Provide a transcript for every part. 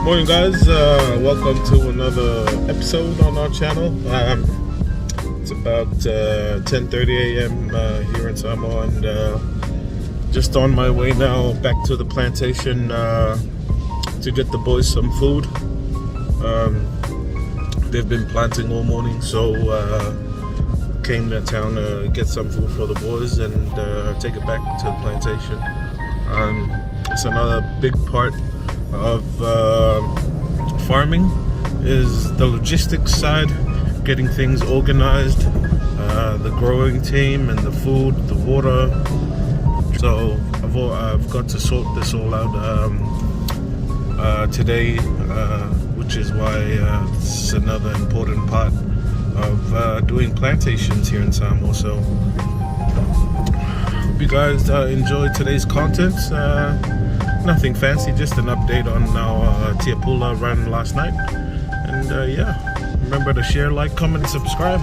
Morning guys, welcome to another episode on our channel. It's about 10:30 a.m. Here in Samoa, and just on my way now back to the plantation to get the boys some food. They've been planting all morning, so came to town to get some food for the boys and take it back to the plantation. It's another big part of farming is the logistics side, getting things organized, the growing team and the food, the water. So I've got to sort this all out today, which is why this is another important part of doing plantations here in Samoa. So hope you guys enjoyed today's content. Nothing fancy, just an update on our tiapula run last night. And yeah, remember to share, like, comment, and subscribe.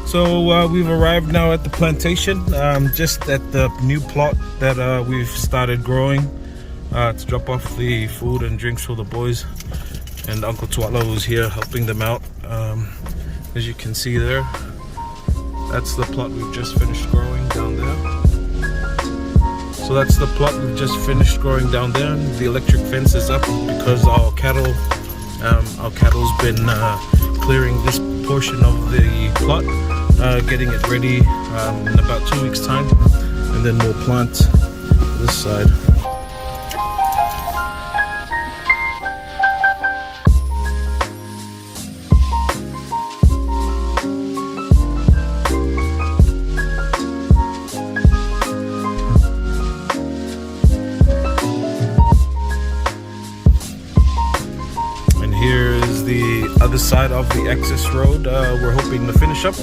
So we've arrived now at the plantation, just at the new plot that we've started growing to drop off the food and drinks for the boys. And Uncle Tuala was here helping them out. As you can see there, that's the plot we've just finished growing down there. So that's the plot we've just finished growing down there. The electric fence is up because our cattle's been clearing this portion of the plot. Getting it ready in about 2 weeks time, and then we'll plant this side. And here is the other side of the access road we're hoping to finish up,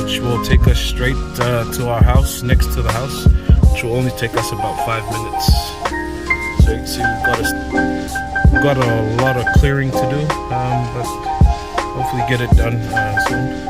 which will take us straight to our house, next to the house, which will only take us about 5 minutes. So you can see we've got a lot of clearing to do, but hopefully get it done soon.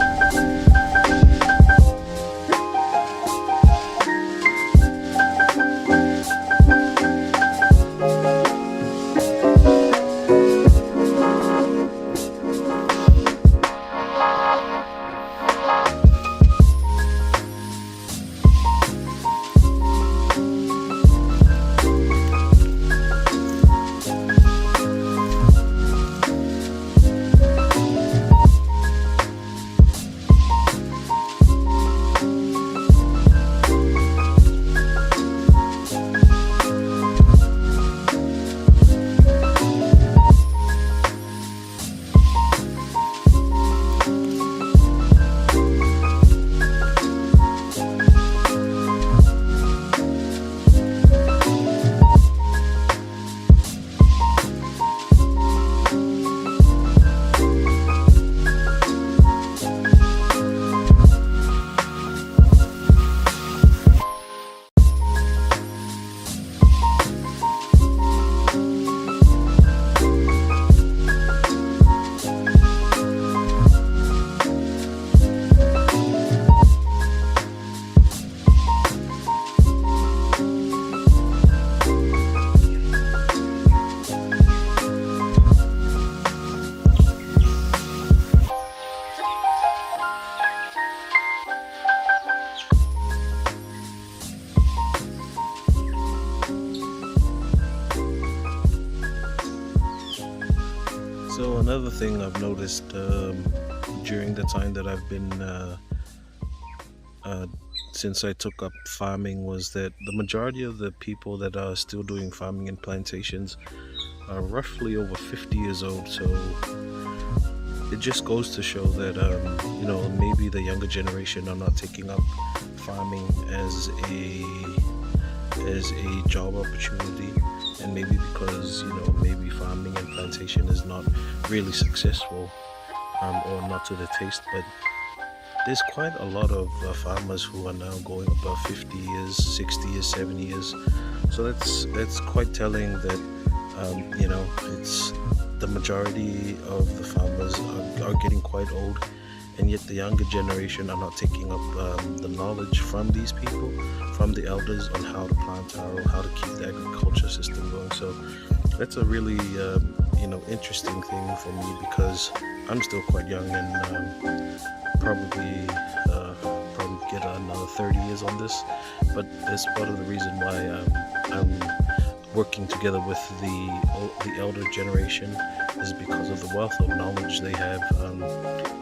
So another thing I've noticed during the time that I've been since I took up farming was that the majority of the people that are still doing farming in plantations are roughly over 50 years old. So it just goes to show that you know, maybe the younger generation are not taking up farming as a job opportunity, and maybe because, you know, maybe farming and plantation is not really successful or not to the taste. But there's quite a lot of farmers who are now going above 50 years, 60 years, 70 years. So that's quite telling that you know, it's the majority of the farmers are getting quite old, and yet the younger generation are not taking up the knowledge from these people, from the elders, on how to plant taro, how to keep the agriculture system going. So that's a really you know, interesting thing for me, because I'm still quite young and probably get another 30 years on this. But that's part of the reason why I'm working together with the elder generation, is because of the wealth of knowledge they have,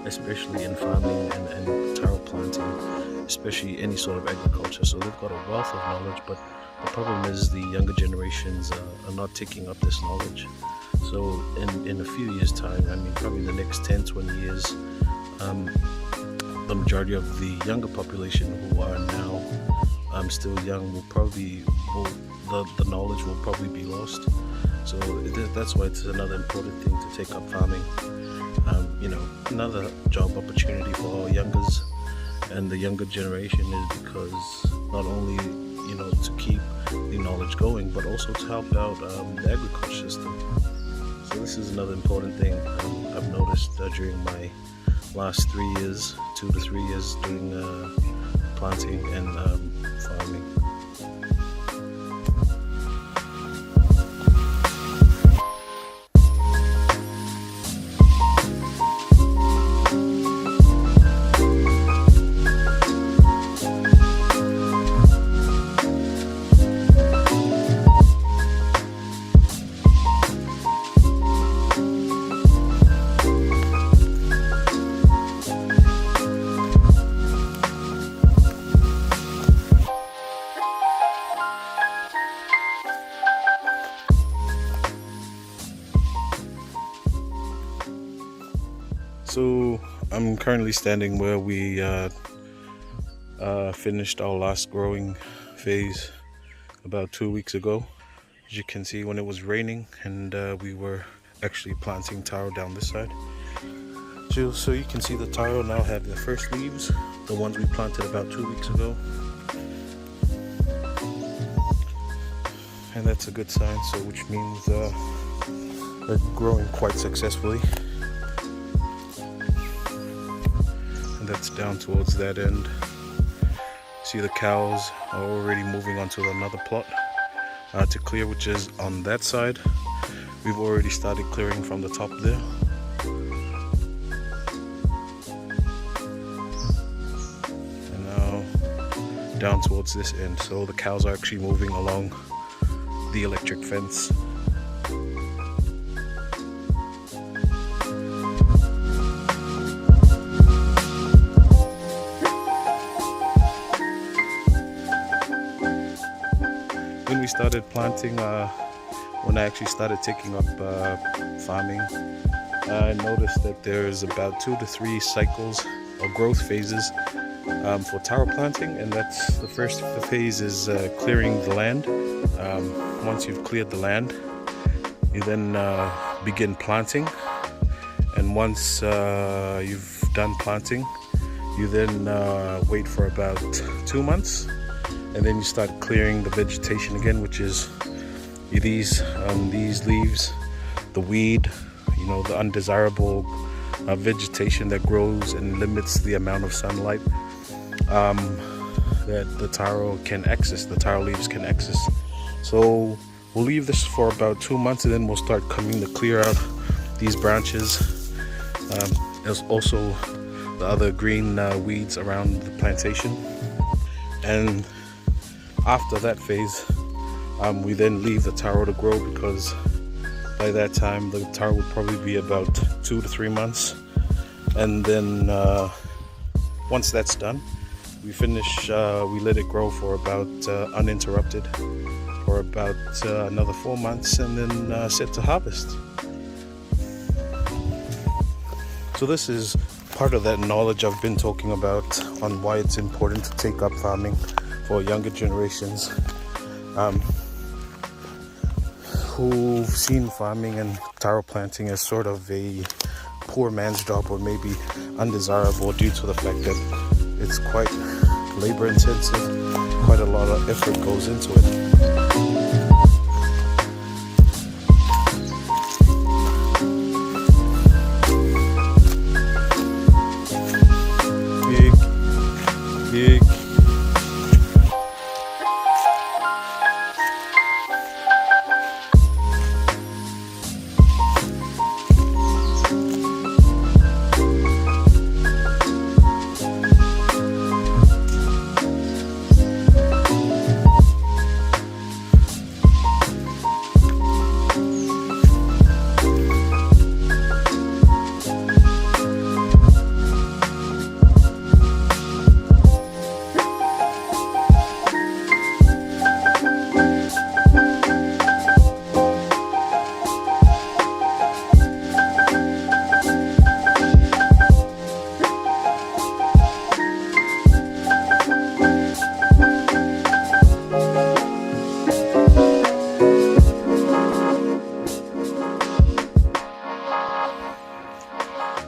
especially in farming and taro planting, especially any sort of agriculture. So they've got a wealth of knowledge, but the problem is the younger generations are not taking up this knowledge. So in a few years time, I mean probably the next 10-20 years, the majority of the younger population who are now still young the knowledge will probably be lost. So that's why it's another important thing to take up farming. You know, another job opportunity for our youngers and the younger generation is because not only, you know, to keep the knowledge going, but also to help out the agriculture system. So this is another important thing I've noticed during my last 3 years, 2 to 3 years doing planting and farming. So I'm currently standing where we finished our last growing phase about 2 weeks ago. As you can see, when it was raining, and we were actually planting taro down this side. So you can see the taro now have their first leaves, the ones we planted about 2 weeks ago. And that's a good sign, so which means they're growing quite successfully. That's down towards that end. See, the cows are already moving on to another plot to clear, which is on that side. We've already started clearing from the top there. And now down towards this end. So the cows are actually moving along the electric fence. When we started planting, when I actually started taking up farming, I noticed that there's about 2 to 3 cycles or growth phases for taro planting, and that's the first phase is clearing the land. Once you've cleared the land, you then begin planting, and once you've done planting, you then wait for about 2 months. And then you start clearing the vegetation again, which is these leaves, the weed, you know, the undesirable vegetation that grows and limits the amount of sunlight that the taro can access, the taro leaves can access. So we'll leave this for about 2 months, and then we'll start coming to clear out these branches. There's also the other green weeds around the plantation. And after that phase, we then leave the taro to grow, because By that time the taro will probably be about 2 to 3 months, and then once that's done, we let it grow for about uninterrupted for about another 4 months, and then set to harvest. So this is part of that knowledge I've been talking about on why it's important to take up farming for younger generations who've seen farming and taro planting as sort of a poor man's job, or maybe undesirable due to the fact that it's quite labor intensive, quite a lot of effort goes into it. Big.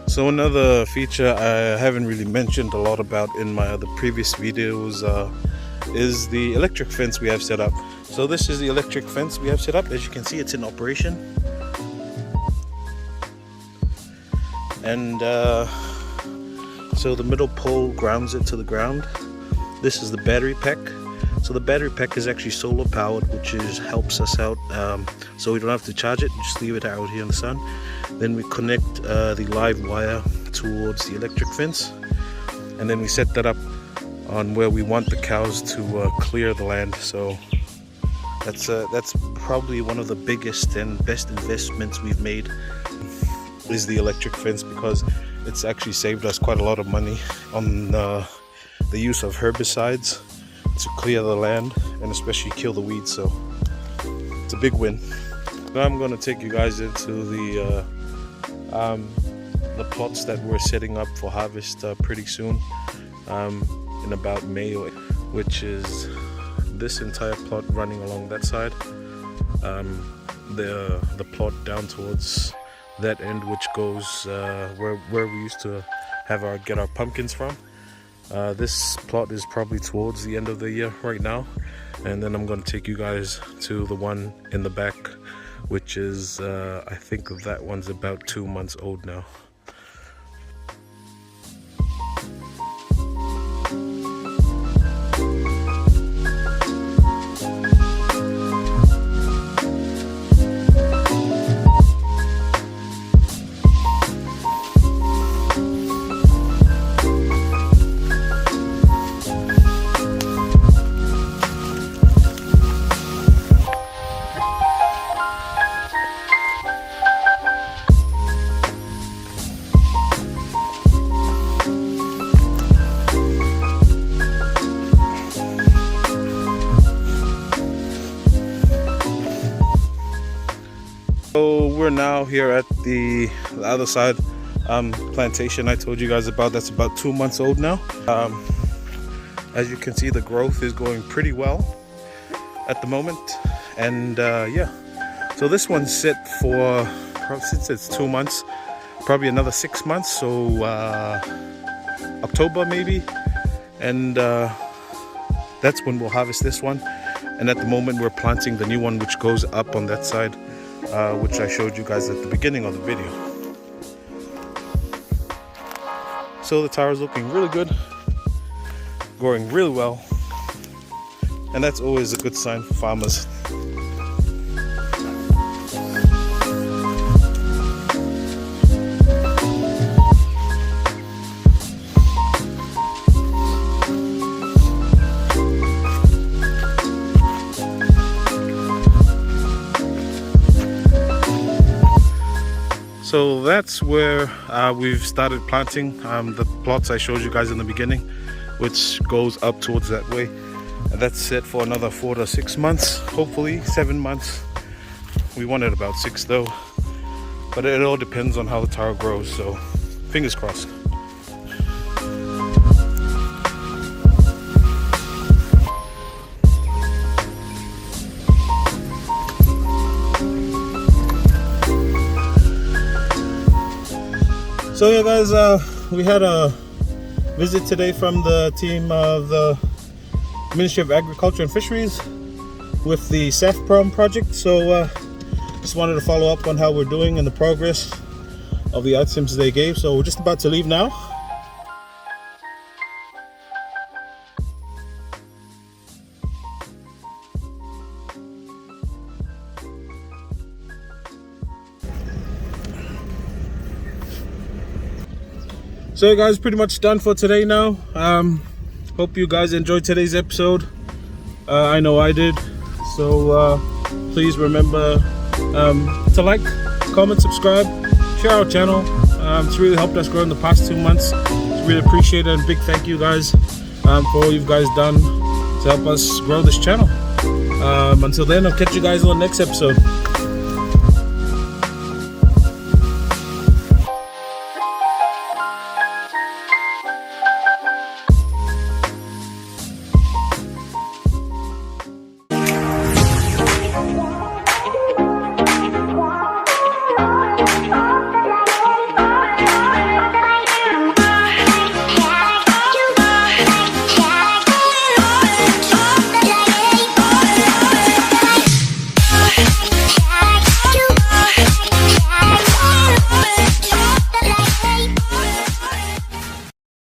So another feature I haven't really mentioned a lot about in my other previous videos is the electric fence we have set up. So this is the electric fence we have set up. As you can see, it's in operation. And so the middle pole grounds it to the ground. This is the battery pack. So the battery pack is actually solar powered, which helps us out, so we don't have to charge it, just leave it out here in the sun. Then we connect the live wire towards the electric fence, and then we set that up on where we want the cows to clear the land. So that's probably one of the biggest and best investments we've made, is the electric fence, because it's actually saved us quite a lot of money on the use of herbicides to clear the land and especially kill the weeds. So it's a big win. Now I'm going to take you guys into the plots that we're setting up for harvest pretty soon, in about May, which is this entire plot running along that side, the plot down towards that end, which goes where we used to get our pumpkins from. This plot is probably towards the end of the year right now, and then I'm going to take you guys to the one in the back, which is I think that one's about 2 months old now. So we're now here at the other side plantation I told you guys about. That's about 2 months old now. As you can see, the growth is going pretty well at the moment, and yeah, so this one's set for, since it's 2 months, probably another 6 months, so October maybe, and that's when we'll harvest this one. And at the moment we're planting the new one, which goes up on that side, which I showed you guys at the beginning of the video. So the taro is looking really good, growing really well, and that's always a good sign for farmers. So that's where we've started planting the plots I showed you guys in the beginning, which goes up towards that way. And that's it for another 4 to 6 months, hopefully 7 months. We wanted about 6 though, but it all depends on how the taro grows, so fingers crossed. So yeah guys, we had a visit today from the team of the Ministry of Agriculture and Fisheries with the SAFPROM project. So just wanted to follow up on how we're doing and the progress of the items they gave. So we're just about to leave now. So guys, pretty much done for today now. Hope you guys enjoyed today's episode. I know I did. So please remember to like, comment, subscribe, share our channel. It's really helped us grow in the past 2 months. It's really appreciated, and big thank you guys for all you guys done to help us grow this channel. Until then, I'll catch you guys on the next episode.